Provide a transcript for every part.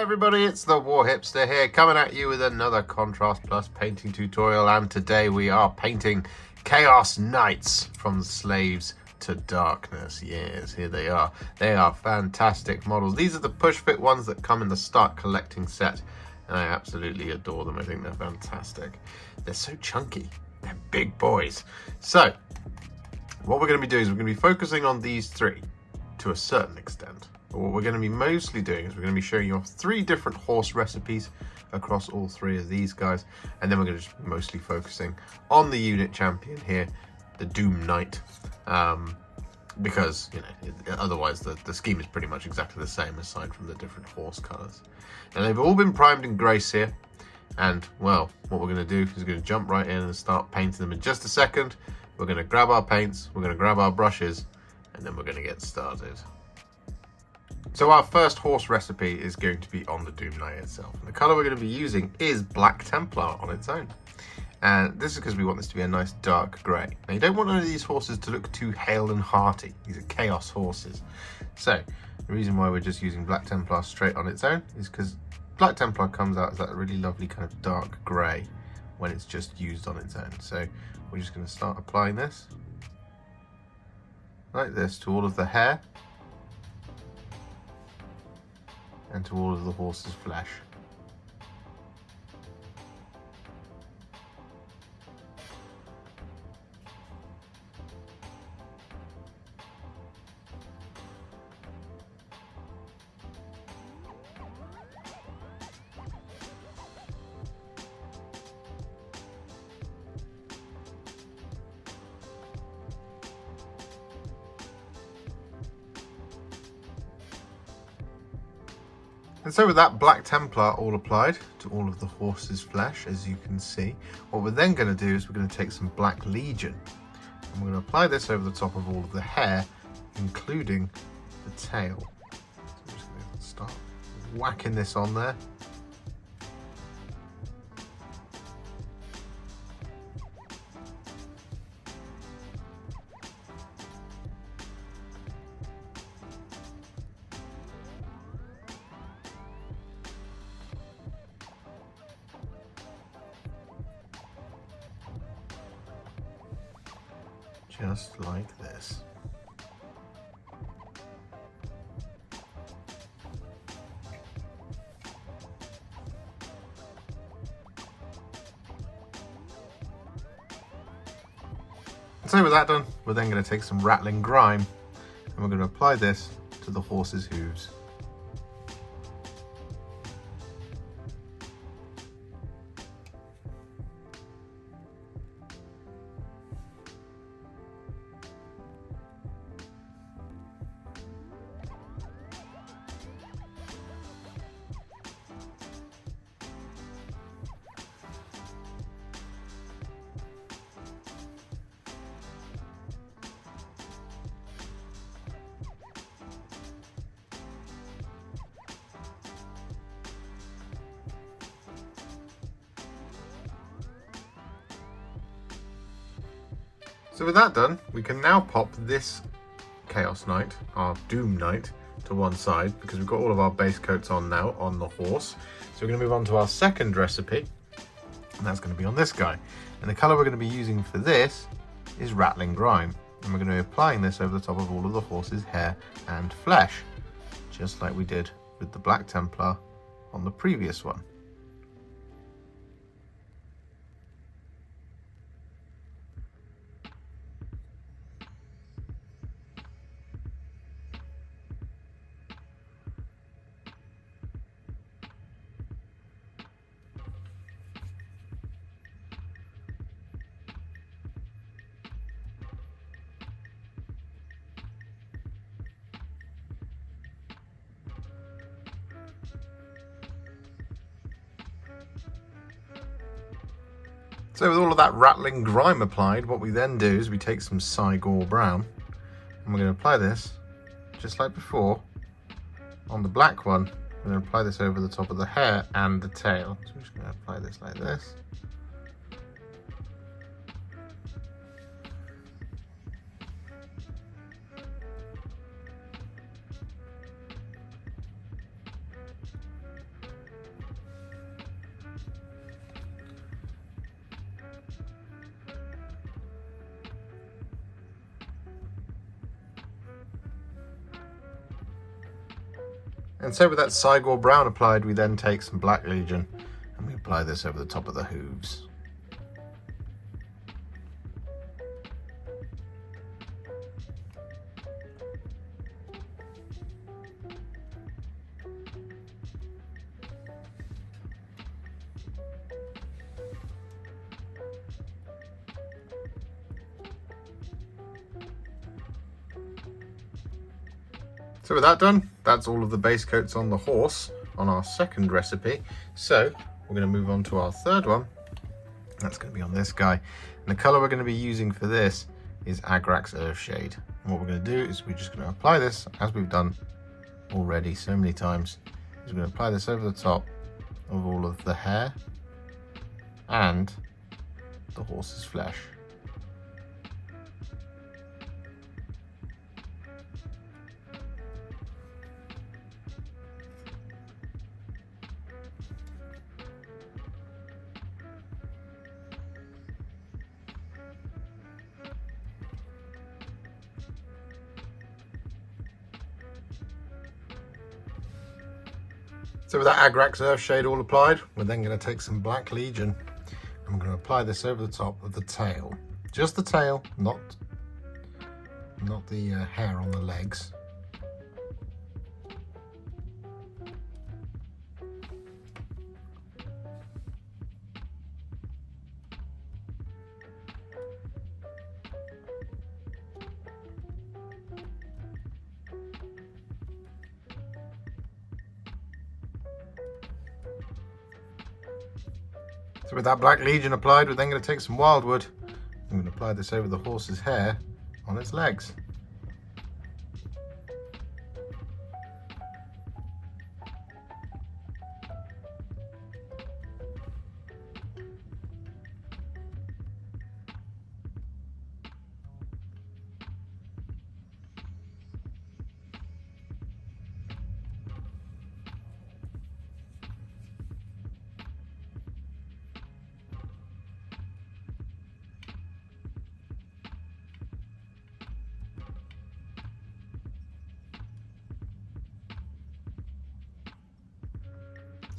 everybody, it's the War Hipster here, coming at you with another Contrast Plus painting tutorial, and today we are painting Chaos Knights from Slaves to Darkness. Yes, here they are. They are fantastic models. These are the push fit ones that come in the Start Collecting set, and I absolutely adore them. I think they're fantastic. They're so chunky. They're big boys. So, what we're going to be doing is we're going to be focusing on these three to a certain extent. But what we're going to be mostly doing is we're going to be showing you off 3 different horse recipes across all 3 of these guys, and then we're going to just be mostly focusing on the unit champion here, the Doom Knight, because, you know, otherwise the scheme is pretty much exactly the same aside from the different horse colours. And they've all been primed in Grey Seer, and, well, what we're going to do is we're going to jump right in and start painting them in just a second. We're going to grab our paints, we're going to grab our brushes, and then we're going to get started. So our first horse recipe is going to be on the Doom Knight itself. And the colour we're going to be using is Black Templar on its own. And this is because we want this to be a nice dark grey. Now you don't want any of these horses to look too hale and hearty. These are chaos horses. So the reason why we're just using Black Templar straight on its own is because Black Templar comes out as that really lovely kind of dark grey when it's just used on its own. So we're just going to start applying this like this to all of the hair and to all of the horse's flesh. And so with that Black Templar all applied to all of the horse's flesh, as you can see, what we're then going to do is we're going to take some Black Legion, and we're going to apply this over the top of all of the hair, including the tail. So I'm just going to start whacking this on there. Just like this. So with that done, we're then going to take some Ratling Grime and we're going to apply this to the horse's hooves. So with that done, we can now pop this Chaos Knight, our Doom Knight, to one side because we've got all of our base coats on now on the horse. So we're going to move on to our second recipe, and that's going to be on this guy. And the colour we're going to be using for this is Ratling Grime. And we're going to be applying this over the top of all of the horse's hair and flesh, just like we did with the Black Templar on the previous one. So with all of that Ratling Grime applied, what we then do is we take some Cygor Brown and we're going to apply this, just like before, on the black one. We're going to apply this over the top of the hair and the tail. So we're just going to apply this like this. And so with that Cygor Brown applied, we then take some Black Legion and we apply this over the top of the hooves. So with that done, that's all of the base coats on the horse on our second recipe. So we're going to move on to our third one. That's going to be on this guy. And the colour we're going to be using for this is Agrax Earthshade. And what we're going to do is we're just going to apply this, as we've done already so many times, is we're going to apply this over the top of all of the hair and the horse's flesh. So with that Agrax Earthshade all applied, we're then going to take some Black Legion and we're going to apply this over the top of the tail. Just the tail, not the hair on the legs. So with that Black Legion applied, we're then going to take some Wyldwood. I'm going to apply this over the horse's hair on its legs.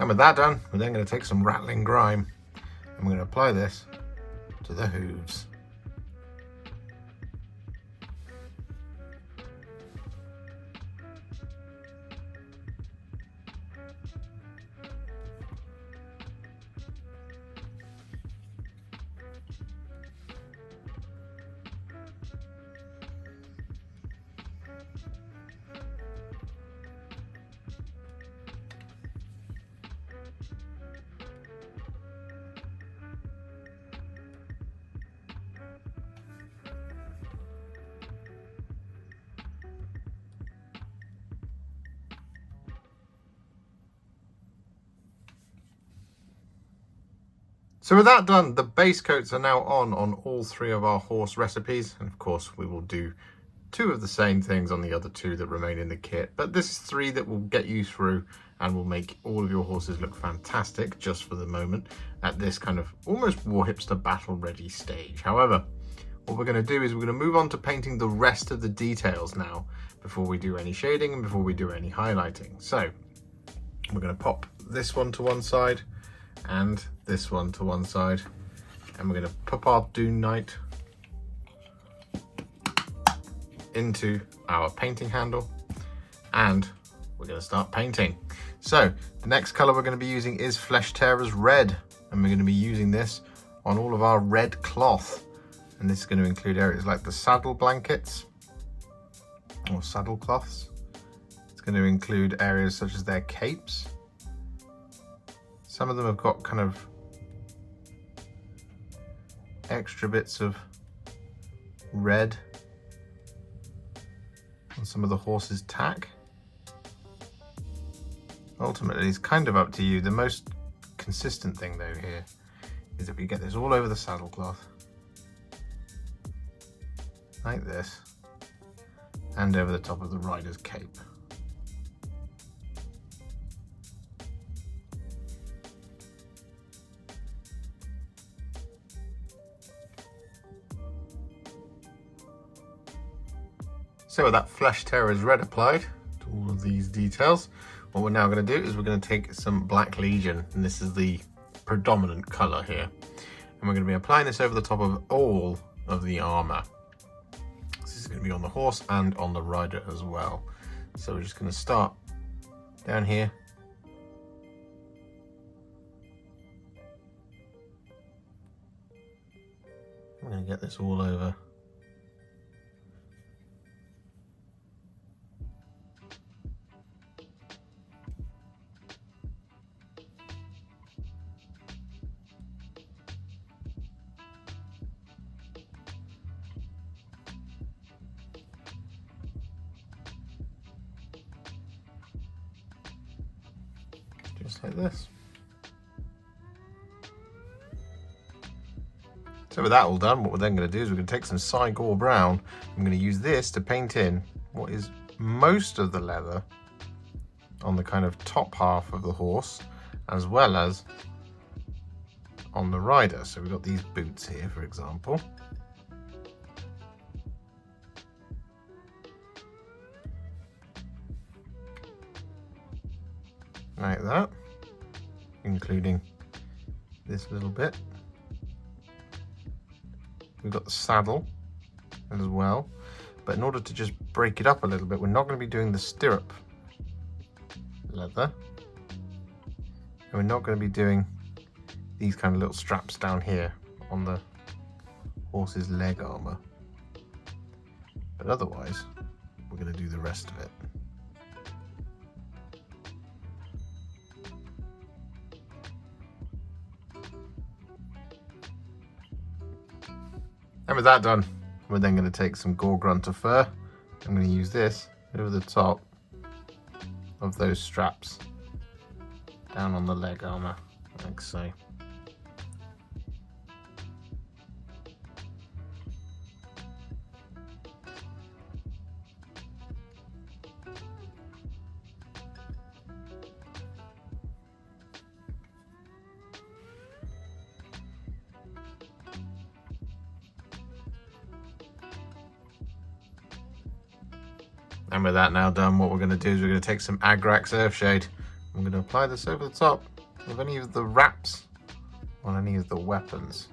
And with that done, we're then going to take some Ratling Grime and we're going to apply this to the hooves. So with that done, the base coats are now on all three of our horse recipes. And of course, we will do two of the same things on the other two that remain in the kit. But this is three that will get you through and will make all of your horses look fantastic just for the moment at this kind of almost War Hipster battle ready stage. However, what we're going to do is we're going to move on to painting the rest of the details now before we do any shading and before we do any highlighting. So we're going to pop this one to one side and this one to one side, and we're going to pop our Dune Knight into our painting handle and we're going to start painting. So the next color we're going to be using is Flesh Tearers Red, and we're going to be using this on all of our red cloth, and this is going to include areas like the saddle blankets or saddle cloths. It's going to include areas such as their capes. Some of them have got kind of extra bits of red on some of the horse's tack. Ultimately, it's kind of up to you. The most consistent thing though here is if we get this all over the saddle cloth, like this, and over the top of the rider's cape. So with that Flesh Tearers Red applied to all of these details, What we're now going to do is we're going to take some Black Legion, and this is the predominant colour here. And we're going to be applying this over the top of all of the armour. This is going to be on the horse and on the rider as well. So we're just going to start down here. I'm going to get this all over. Just like this. So with that all done, what we're then going to do is we're going to take some Cygor Brown. I'm going to use this to paint in what is most of the leather on the kind of top half of the horse, as well as on the rider. So we've got these boots here, for example. Like that, including this little bit. We've got the saddle as well, but in order to just break it up a little bit, we're not going to be doing the stirrup leather, and we're not going to be doing these kind of little straps down here on the horse's leg armour, but otherwise we're going to do the rest of it. And with that done, we're then going to take some Gore-Grunta Fur. I'm going to use this over the top of those straps down on the leg armour, like so. And with that now done, what we're going to do is we're going to take some Agrax Earthshade. I'm going to apply this over the top of any of the wraps on any of the weapons.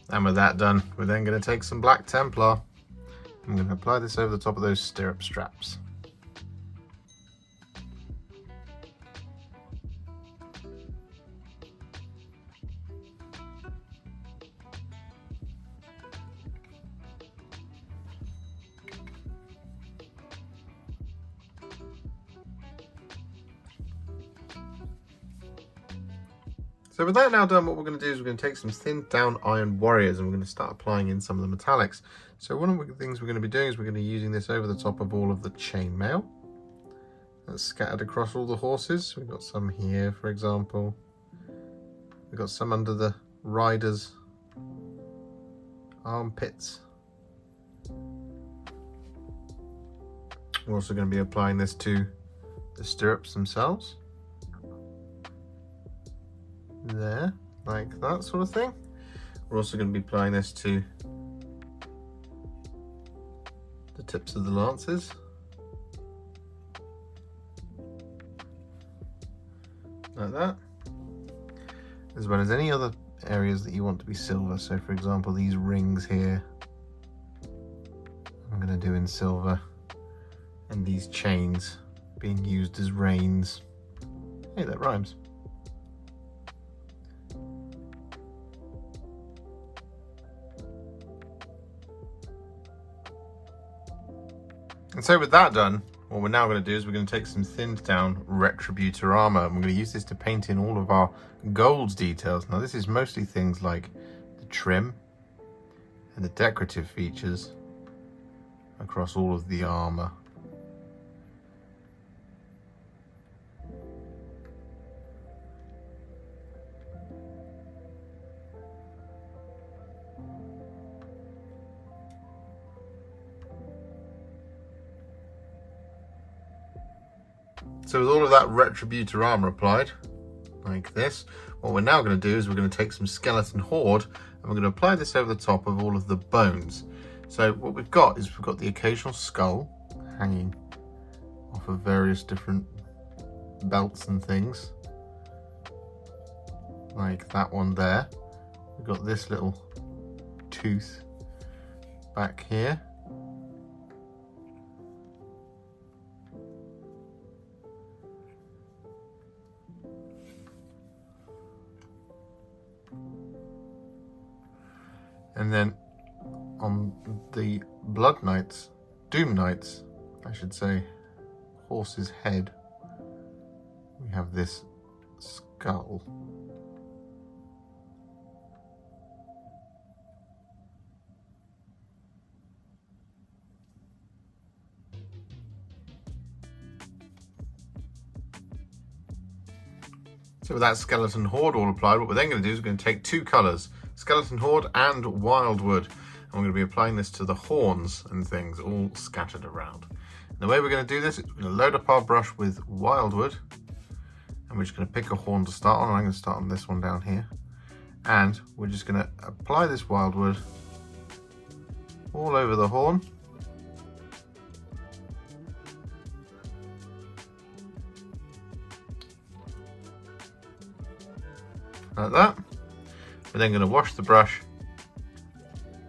And with that done, we're then going to take some black Templar. I'm going to apply this over the top of those stirrup straps. So with that now done, what we're going to do is we're going to take some thinned down Iron Warriors and we're going to start applying in some of the metallics. So one of the things we're going to be doing is we're going to be using this over the top of all of the chainmail that's scattered across all the horses. We've got some here, for example. We've got some under the riders' armpits. We're also going to be applying this to the stirrups themselves. There, like that sort of thing. We're also going to be applying this to the tips of the lances. Like that. As well as any other areas that you want to be silver. So for example, these rings here, I'm going to do in silver. And these chains being used as reins. Hey, that rhymes. And so with that done, what we're now going to do is we're going to take some thinned down Retributor Armour and we're going to use this to paint in all of our gold details. Now this is mostly things like the trim and the decorative features across all of the armour. So with all of that Retributor Armour applied, like this, what we're now going to do is we're going to take some Skeleton Horde and we're going to apply this over the top of all of the bones. So what we've got is we've got the occasional skull hanging off of various different belts and things, like that one there. We've got this little tooth back here. And then on the Blood Knights, Doom Knights, I should say, horse's head, we have this skull. So with that Skeleton Horde all applied, what we're then going to do is we're going to take two colours, Skeleton Horde and Wyldwood, and we're going to be applying this to the horns and things all scattered around. And the way we're going to do this is we're going to load up our brush with Wyldwood, and we're just going to pick a horn to start on, and I'm going to start on this one down here. And we're just going to apply this Wyldwood all over the horn. Like that. We're then going to wash the brush.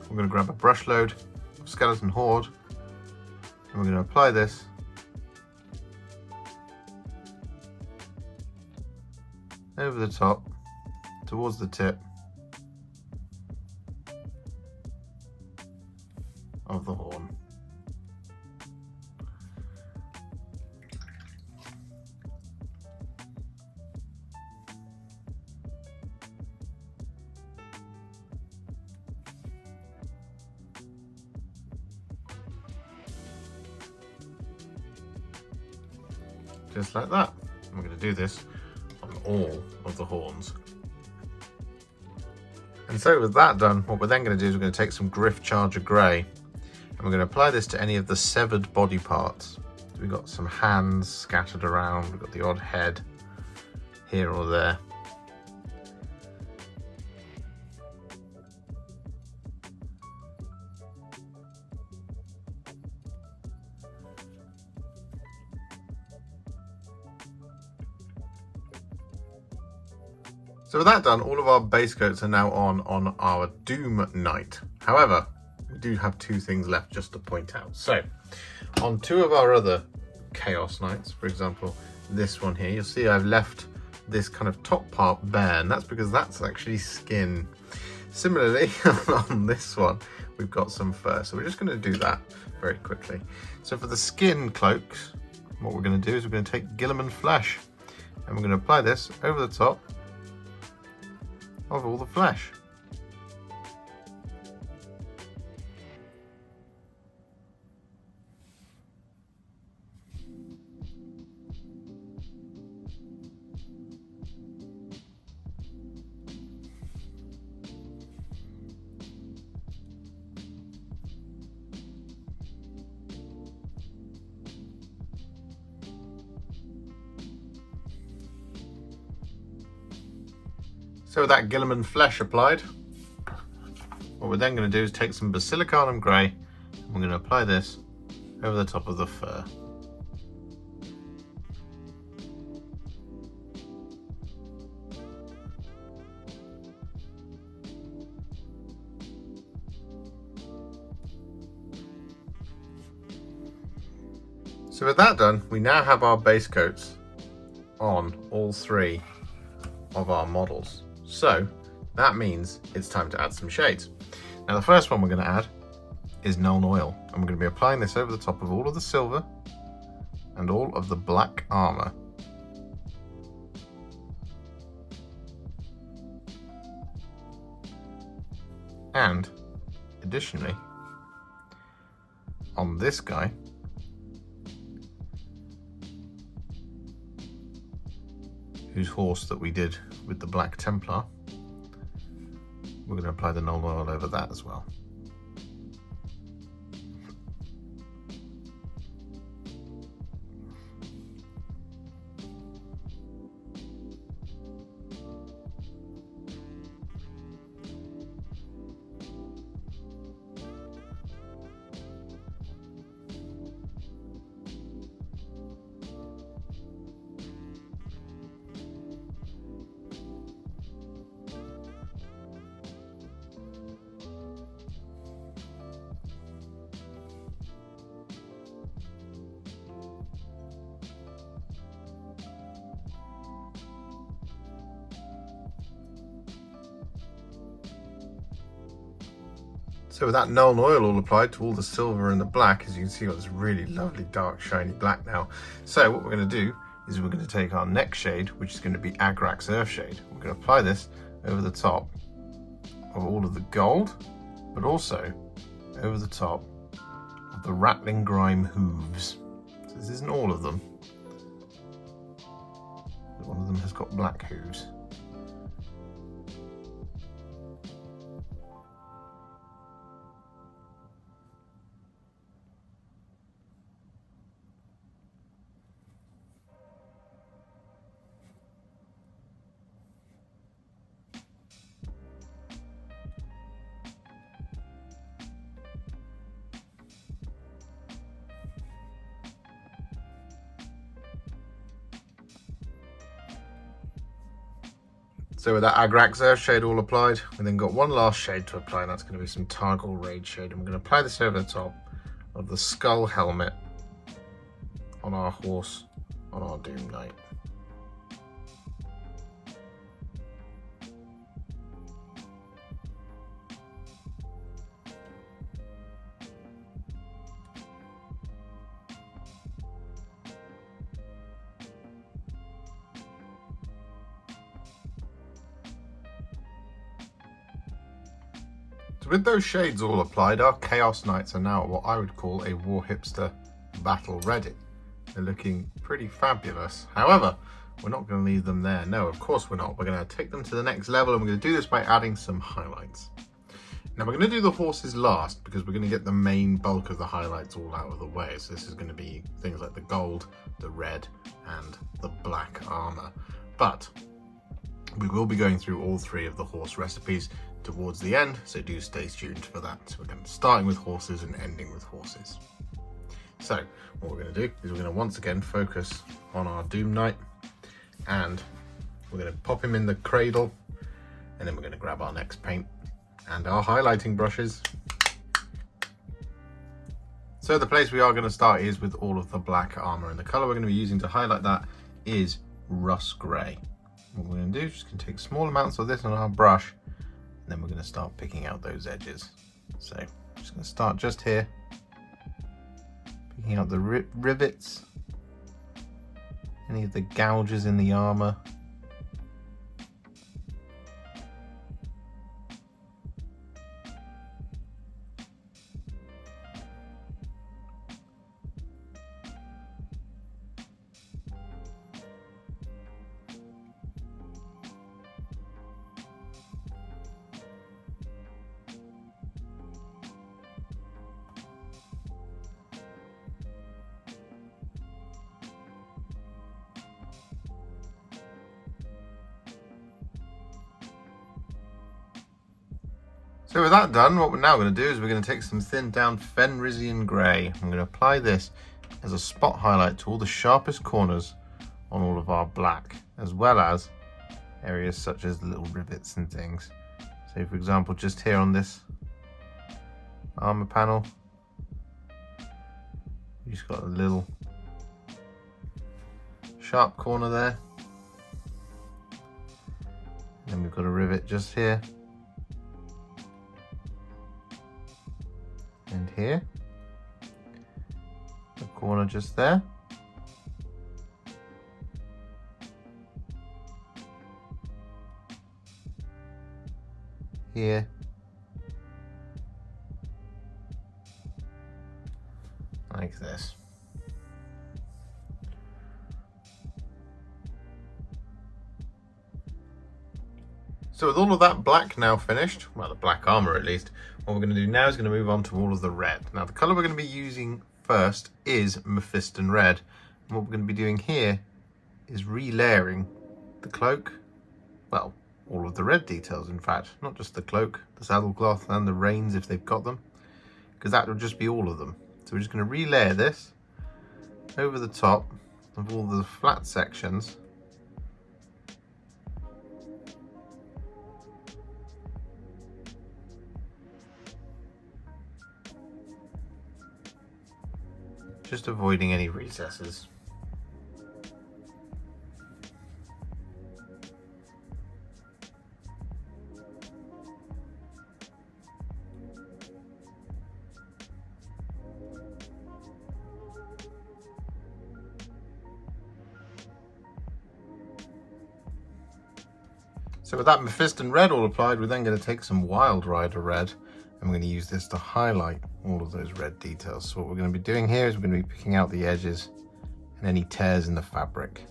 We're going to grab a brush load of Skeleton Horde and we're going to apply this over the top towards the tip of the horn. Just like that. I'm going to do this on all of the horns. And so with that done, what we're then going to do is we're going to take some Gryph-Charger Grey and we're going to apply this to any of the severed body parts. We've got some hands scattered around, we've got the odd head here or there. So with that done, all of our base coats are now on our Doom Knight. However, we do have two things left just to point out. So on two of our other Chaos Knights, for example, this one here, you'll see I've left this kind of top part bare, and that's because that's actually skin. Similarly, on this one, we've got some fur. So we're just going to do that very quickly. So for the skin cloaks, what we're going to do is we're going to take Guilliman Flesh, and we're going to apply this over the top of all the flesh. So with that Guilliman Flesh applied, what we're then going to do is take some Basilicanum Grey and we're going to apply this over the top of the fur. So with that done, we now have our base coats on all three of our models. So that means it's time to add some shades. Now the first one we're going to add is Nuln Oil, and we're going to be applying this over the top of all of the silver and all of the black armour. And additionally, on this guy, whose horse that we did with the black Templar, we're going to apply the Nuln Oil over that as well. So with that Nuln Oil all applied to all the silver and the black, as you can see, got this really lovely dark shiny black now. So what we're going to do is we're going to take our next shade, which is going to be Agrax Earthshade. We're going to apply this over the top of all of the gold, but also over the top of the Ratling Grime hooves. So this isn't all of them. One of them has got black hooves. So with that Agrax Earthshade all applied, we then got one last shade to apply, and that's going to be some Targor Rageshade. And we're going to apply this over the top of the skull helmet on our horse on our Doom Knight. So with those shades all applied, our Chaos Knights are now what I would call a War Hipster battle ready. They're looking pretty fabulous. However, we're not going to leave them there. No, of course we're not. We're going to take them to the next level, and we're going to do this by adding some highlights. Now we're going to do the horses last because we're going to get the main bulk of the highlights all out of the way. So this is going to be things like the gold, the red, and the black armor. But we will be going through all three of the horse recipes towards the end, so do stay tuned for that. So we're going to starting with horses and ending with horses. So what we're going to do is we're going to once again focus on our Doom Knight, and we're going to pop him in the cradle, and then we're going to grab our next paint and our highlighting brushes. So the place we are going to start is with all of the black armor, and the color we're going to be using to highlight that is Russ Grey. What we're going to do is just going to take small amounts of this on our brush, and then we're going to start picking out those edges. So I'm just going to start just here, picking out the rivets, any of the gouges in the armor. So with that done, what we're now going to do is we're going to take some thinned down Fenrisian Grey. I'm going to apply this as a spot highlight to all the sharpest corners on all of our black, as well as areas such as little rivets and things. So for example, just here on this armor panel, you just got a little sharp corner there. Then we've got a rivet just here. And here, the corner just there. Here. Like this. So with all of that black now finished, well, the black armor at least, what we're going to do now is going to move on to all of the red. Now the color we're going to be using first is Mephiston Red. And what we're going to be doing here is relayering the cloak, well, all of the red details in fact, not just the cloak, the saddlecloth and the reins if they've got them, because that will just be all of them. So we're just going to relayer this over the top of all the flat sections. Just avoiding any recesses. So with that Mephiston Red all applied, we're then going to take some Wyldrider Red, and we're going to use this to highlight all of those red details. So what we're going to be doing here is we're going to be picking out the edges and any tears in the fabric.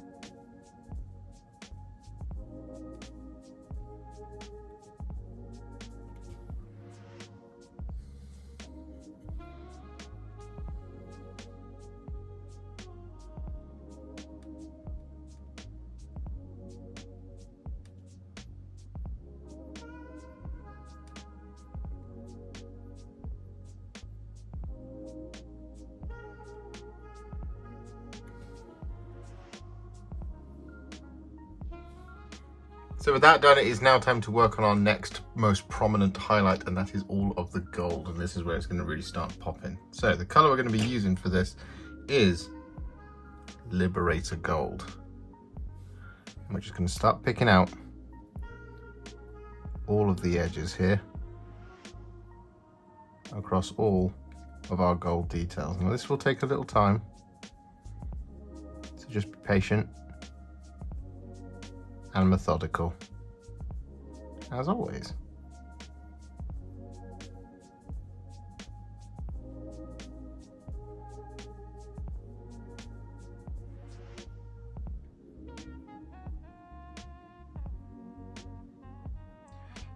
So with that done, it is now time to work on our next most prominent highlight, and that is all of the gold, and this is where it's going to really start popping. So the colour we're going to be using for this is Liberator Gold. And we're just going to start picking out all of the edges here across all of our gold details. Now this will take a little time, so just be patient and methodical, as always.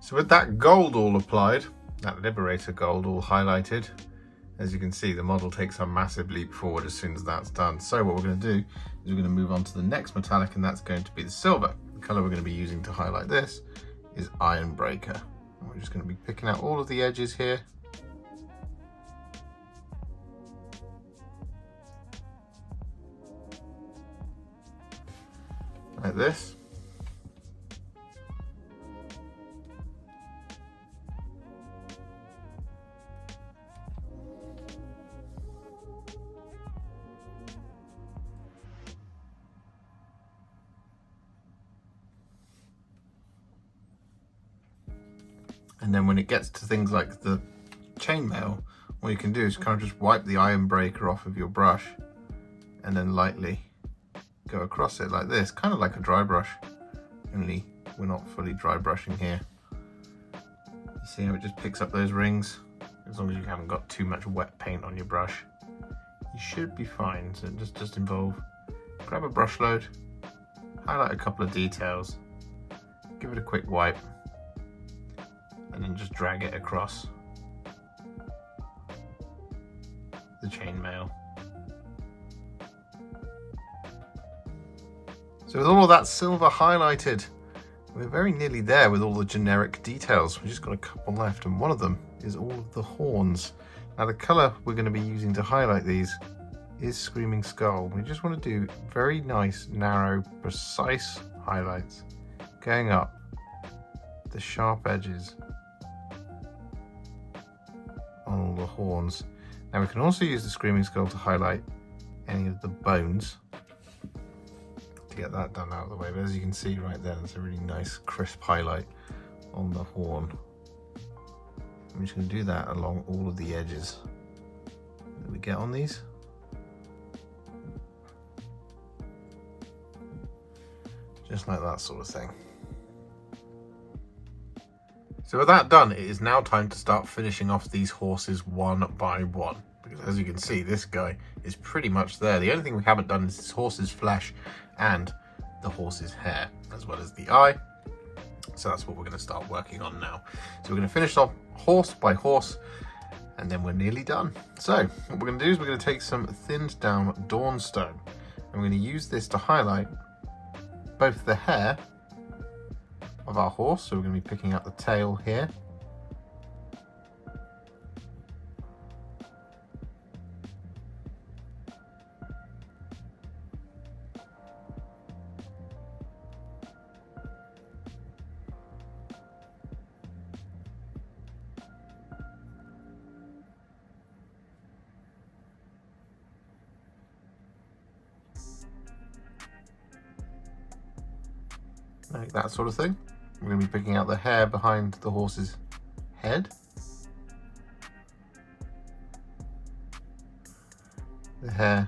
So with that gold all applied, that Liberator Gold all highlighted, as you can see, the model takes a massive leap forward as soon as that's done. So what we're going to do is we're going to move on to the next metallic, and that's going to be the silver. The colour we're going to be using to highlight this is Ironbreaker. And we're just going to be picking out all of the edges here. Like this. And then when it gets to things like the chainmail, what you can do is kind of just wipe the Ironbreaker off of your brush and then lightly go across it like this, kind of like a dry brush, only we're not fully dry brushing here. You see how it just picks up those rings? As long as you haven't got too much wet paint on your brush, you should be fine. So just involve, grab a brush load, highlight a couple of details, give it a quick wipe, and then just drag it across the chainmail. So with all of that silver highlighted, we're very nearly there with all the generic details. We've just got a couple left, and one of them is all of the horns. Now the colour we're going to be using to highlight these is Screaming Skull. We just want to do very nice, narrow, precise highlights going up the sharp edges on all the horns. Now we can also use the Screaming Skull to highlight any of the bones to get that done out of the way, but as you can see right there, there's a really nice crisp highlight on the horn. I'm just going to do that along all of the edges that we get on these. Just like that sort of thing. So with that done, it is now time to start finishing off these horses one by one. Because as you can see, this guy is pretty much there. The only thing we haven't done is this horse's flesh and the horse's hair, as well as the eye. So that's what we're going to start working on now. So we're going to finish off horse by horse, and then we're nearly done. So what we're going to do is we're going to take some thinned down Dawnstone, and we're going to use this to highlight both the hair of our horse. So we're going to be picking up the tail here, like that sort of thing. We're going to be picking out the hair behind the horse's head, the hair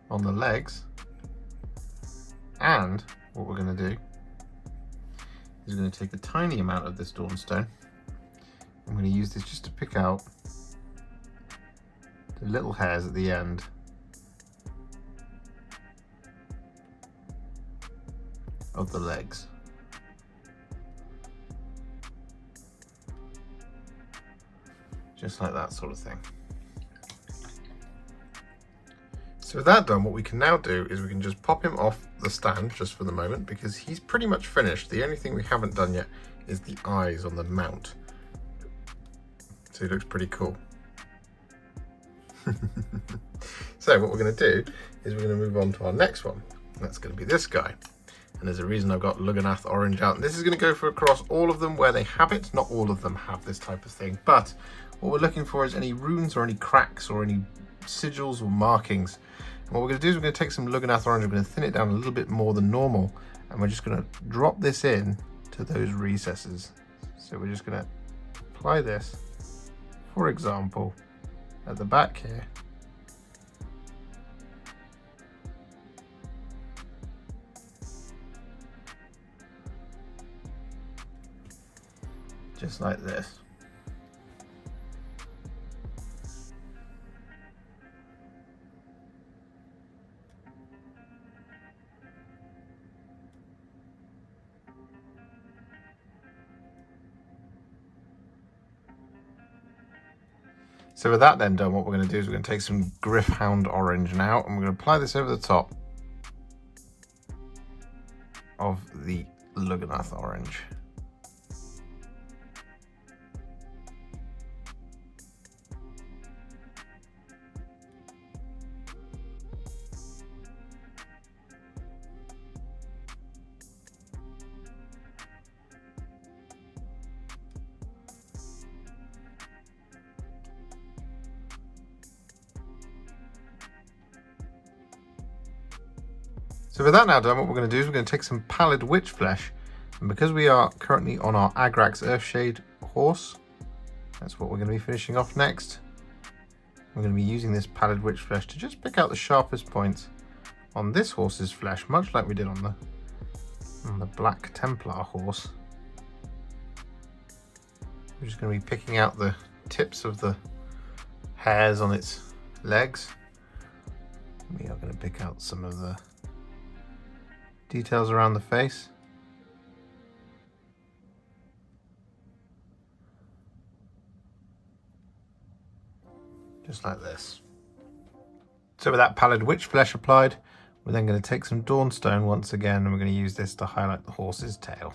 on the legs, and what we're going to do is we're going to take a tiny amount of this Dawnstone. I'm going to use this just to pick out the little hairs at the end of the legs. Just like that sort of thing. So with that done, what we can now do is we can just pop him off the stand just for the moment, because he's pretty much finished. The only thing we haven't done yet is the eyes on the mount. So he looks pretty cool. So what we're going to do is we're going to move on to our next one. That's going to be this guy. And there's a reason I've got Lugganath Orange out. And this is going to go for across all of them where they have it. Not all of them have this type of thing, but what we're looking for is any runes or any cracks or any sigils or markings. And what we're going to do is we're going to take some Lugganath Orange, we're going to thin it down a little bit more than normal, and we're just going to drop this in to those recesses. So we're just going to apply this, for example, at the back here. Just like this. So with that then done, what we're going to do is we're going to take some Gryph-Hound Orange now, and we're going to apply this over the top of the Lugganath Orange. So with that now done, what we're going to do is we're going to take some Pallid Wych Flesh, and because we are currently on our Agrax Earthshade horse, that's what we're going to be finishing off next. We're going to be using this Pallid Wych Flesh to just pick out the sharpest points on this horse's flesh, much like we did on the Black Templar horse. We're just going to be picking out the tips of the hairs on its legs. We are going to pick out some of the details around the face. Just like this. So with that Pallid Wych Flesh applied, we're then going to take some Dawnstone once again, and we're going to use this to highlight the horse's tail.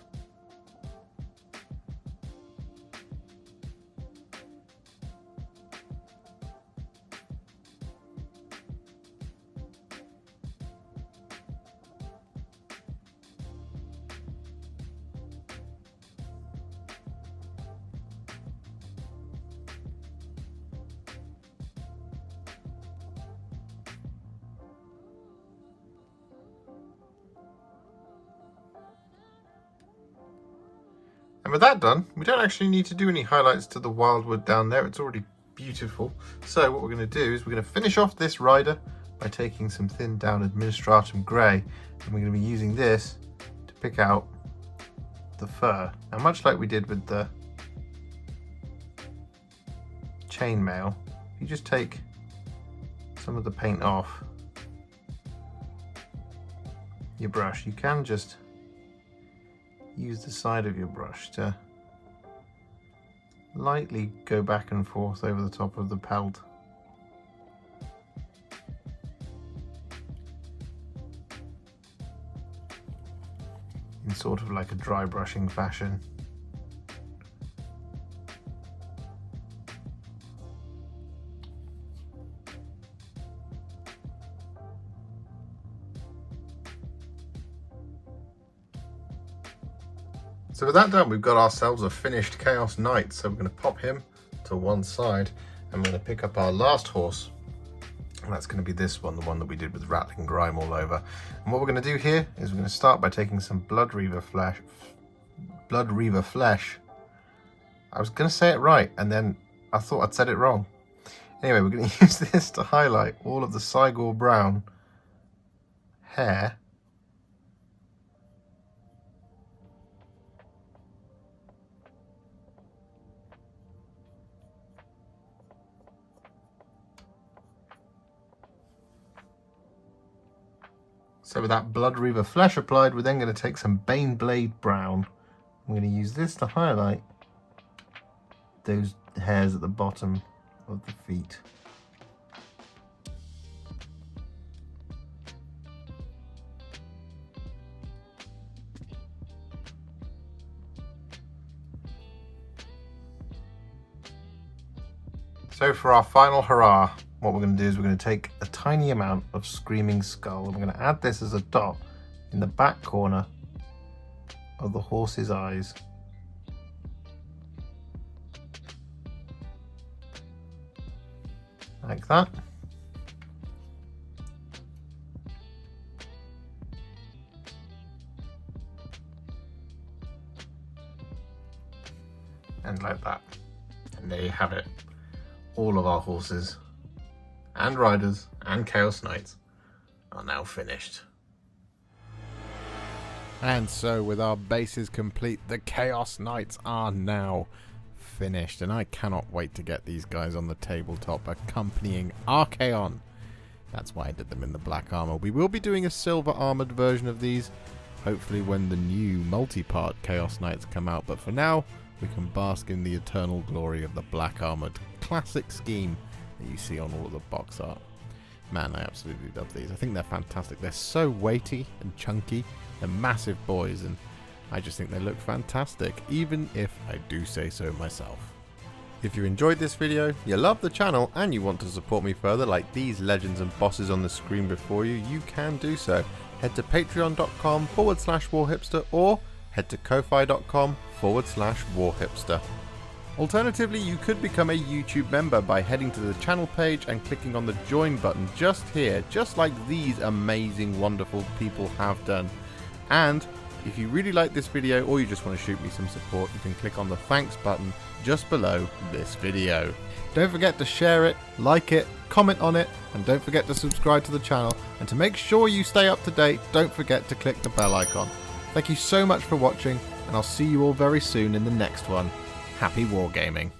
And with that done, we don't actually need to do any highlights to the Wyldwood down there. It's already beautiful. So what we're going to do is we're going to finish off this rider by taking some thinned down Administratum Grey, and we're going to be using this to pick out the fur. Now, much like we did with the chainmail, you just take some of the paint off your brush. You can just use the side of your brush to lightly go back and forth over the top of the pelt. In sort of like a dry brushing fashion. So with that done, we've got ourselves a finished Chaos Knight. So we're going to pop him to one side, and we're going to pick up our last horse. And that's going to be this one, the one that we did with Ratling Grime all over. And what we're going to do here is we're going to start by taking some Bloodreaver Flesh. I was going to say it right, and then I thought I'd said it wrong. Anyway, we're going to use this to highlight all of the Cygor Brown hair So with that Bloodreaver Flesh applied, we're then going to take some Baneblade Brown. I'm going to use this to highlight those hairs at the bottom of the feet. So for our final hurrah, what we're going to do is we're going to take a tiny amount of Screaming Skull and we're going to add this as a dot in the back corner of the horse's eyes. Like that. And like that. And there you have it. All of our horses and riders and Chaos Knights are now finished. And so with our bases complete, the Chaos Knights are now finished, and I cannot wait to get these guys on the tabletop accompanying Archaon. That's why I did them in the black armor. We will be doing a silver armored version of these, hopefully when the new multi-part Chaos Knights come out, but for now we can bask in the eternal glory of the black armored classic scheme that you see on all of the box art. Man, I absolutely love these. I think they're fantastic. They're so weighty and chunky. They're massive boys, and I just think they look fantastic, even if I do say so myself. If you enjoyed this video, you love the channel, and you want to support me further like these legends and bosses on the screen before you, you can do so. Head to patreon.com/warhipster or head to ko-fi.com/warhipster. Alternatively, you could become a YouTube member by heading to the channel page and clicking on the join button just here, just like these amazing, wonderful people have done. And if you really like this video or you just want to shoot me some support, you can click on the thanks button just below this video. Don't forget to share it, like it, comment on it, and don't forget to subscribe to the channel. And to make sure you stay up to date, don't forget to click the bell icon. Thank you so much for watching, and I'll see you all very soon in the next one. Happy wargaming.